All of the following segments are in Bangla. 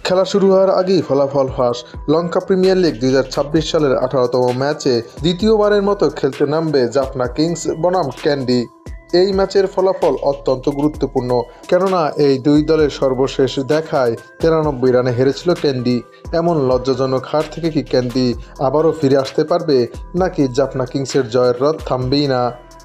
খেলা শুরু হওয়ার আগেই ফলাফল ফাঁস। লঙ্কা প্রিমিয়ার লিগ 2026 সালের 18তম ম্যাচে দ্বিতীয়বারের মতো খেলতে নামবে জাফনা কিংস বনাম ক্যান্ডি। এই ম্যাচের ফলাফল অত্যন্ত গুরুত্বপূর্ণ, কেননা এই দুই দলের সর্বশেষ দেখায় 93 রানে হেরেছিল ক্যান্ডি। এমন লজ্জাজনক হার থেকে কি ক্যান্ডি আবারও ফিরে আসতে পারবে, নাকি জাফনা কিংসের জয়ের রথ থামবেই না?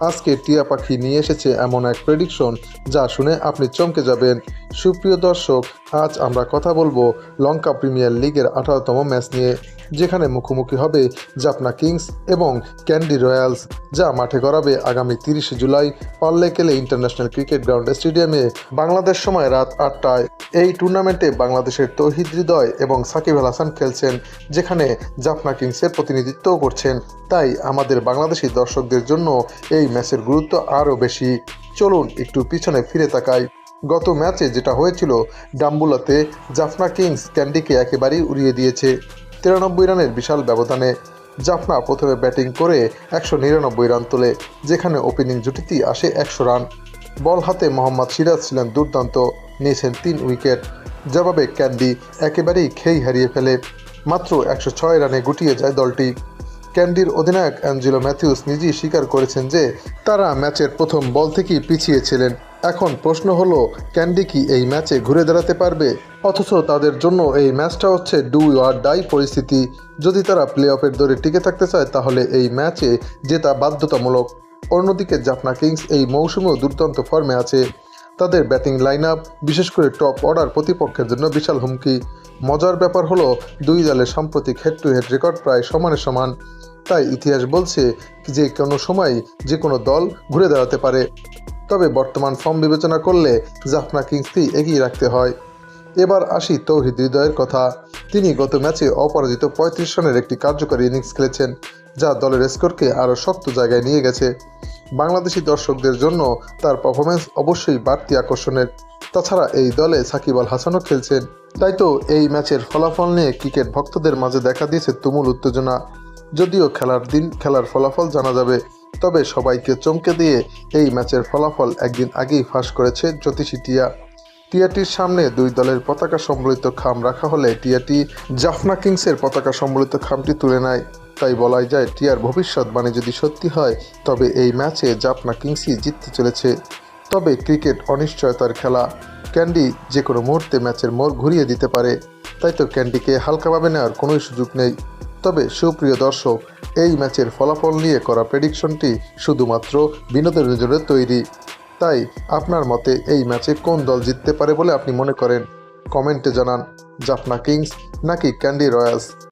আজকে টিয়া পাখি নিয়ে এসেছে এমন এক প্রেডিকশন যা শুনে আপনি চমকে যাবেন। সুপ্রিয় দর্শক, আজ আমরা কথা বলবো লঙ্কা প্রিমিয়ার লিগের 18তম ম্যাচ নিয়ে, যেখানে মুখোমুখি হবে জাফনা কিংস এবং ক্যান্ডি রয়্যালস, যা মাঠে গড়াবে আগামী 30 July Pallekele international cricket ground স্টেডিয়ামে বাংলাদেশ সময় রাত 8টায়। এই টুর্নামেন্টে বাংলাদেশের তৌহিদ হৃদয় এবং সাকিব আল হাসান খেলছেন, যেখানে জাফনা কিংসের প্রতিনিধিত্বও করছেন। তাই আমাদের বাংলাদেশি দর্শকদের জন্য এই ম্যাচের গুরুত্ব আরও বেশি। চলুন একটু পিছনে ফিরে তাকাই। গত ম্যাচে যেটা হয়েছিল, ডাম্বুলাতে জাফনা কিংস ক্যান্ডিকে একেবারেই উড়িয়ে দিয়েছে 93 রানের বিশাল ব্যবধানে। জাফনা প্রথমে ব্যাটিং করে 199 রান তোলে, যেখানে ওপেনিং জুটিতেই আসে 100 রান। বল হাতে মোহাম্মদ সিরাজ ছিলেন দুর্দান্ত, নিয়েছেন 3 উইকেট। জবাবে ক্যান্ডি একেবারেই খেই হারিয়ে ফেলে, মাত্র 106 রানে গুটিয়ে যায় দলটি। ক্যান্ডির অধিনায়ক অ্যাঞ্জেলো ম্যাথিউস নিজেই স্বীকার করেছেন যে তারা ম্যাচের প্রথম বল থেকেই পিছিয়ে ছিলেন। এখন প্রশ্ন হলো, ক্যান্ডি কি এই ম্যাচে ঘুরে দাঁড়াতে পারবে? অথচ তাদের জন্য এই ম্যাচটা হচ্ছে ডু অর ডাই পরিস্থিতি। যদি তারা প্লে অফের দৌড়ে টিকে থাকতে চায়, তাহলে এই ম্যাচে জেতা বাধ্যতামূলক। অন্যদিকে জাফনা কিংস এই মৌসুমেও দুর্দান্ত ফর্মে আছে। তাদের ব্যাটিং লাইন আপ, বিশেষ করে টপ অর্ডার, প্রতিপক্ষের জন্য বিশাল হুমকি। মজার ব্যাপার হলো, দুই দলের সাম্প্রতিক হেড টু হেড রেকর্ড প্রায় সমানে সমান। তাই ইতিহাস বলছে যে কোনো সময় যে কোনো দল ঘুরে দাঁড়াতে পারে। তবে বর্তমান ফর্ম বিবেচনা করলে জাফনা কিংসকেই এগিয়ে রাখতে হয়। এবার আসি তৌহিদ হৃদয়ের কথা। তিনি গত ম্যাচে অপরাজিত 35 রানের একটি কার্যকরী ইনিংস খেলেছেন, যা দলের স্কোরকে আরও শক্ত জায়গায় নিয়ে গেছে। বাংলাদেশি দর্শকদের জন্য তার পারফরমেন্স অবশ্যই বাড়তি আকর্ষণের। তাছাড়া এই দলে সাকিব আল হাসানও খেলছেন। তাই তো এই ম্যাচের ফলাফল নিয়ে ক্রিকেট ভক্তদের মাঝে দেখা দিয়েছে তুমুল উত্তেজনা। যদিও খেলার দিন খেলার ফলাফল জানা যাবে, তবে সবাইকে চমকে দিয়ে এই ম্যাচের ফলাফল একদিন আগেই ফাঁস করেছে জ্যোতিষী টিয়া। টিয়াটির সামনে দুই দলের পতাকা সম্বলিত খাম রাখা হলে টিয়াটি জাফনা কিংসের পতাকা সম্বলিত খামটি তুলে নেয়। তাই বলাই যায়, টিয়ার ভবিষ্যৎবাণী যদি সত্যি হয়, তবে এই ম্যাচে জাফনা কিংসই জিততে চলেছে। তবে ক্রিকেট অনিশ্চয়তার খেলা, ক্যান্ডি যে কোনো মুহূর্তে ম্যাচের মোড় ঘুরিয়ে দিতে পারে। তাই তো ক্যান্ডিকে হালকাভাবে নেওয়ার কোনো সুযোগ নেই। তবে সুপ্রিয় দর্শক, এই ম্যাচের ফলাফল নিয়ে করা প্রেডিকশনটি শুধুমাত্র বিনোদনের জন্য তৈরি। তাই আপনার মতে এই ম্যাচে কোন দল জিততে পারে বলে আপনি মনে করেন? কমেন্টে জানান। জাফনা কিংস নাকি ক্যান্ডি রয়্যালস?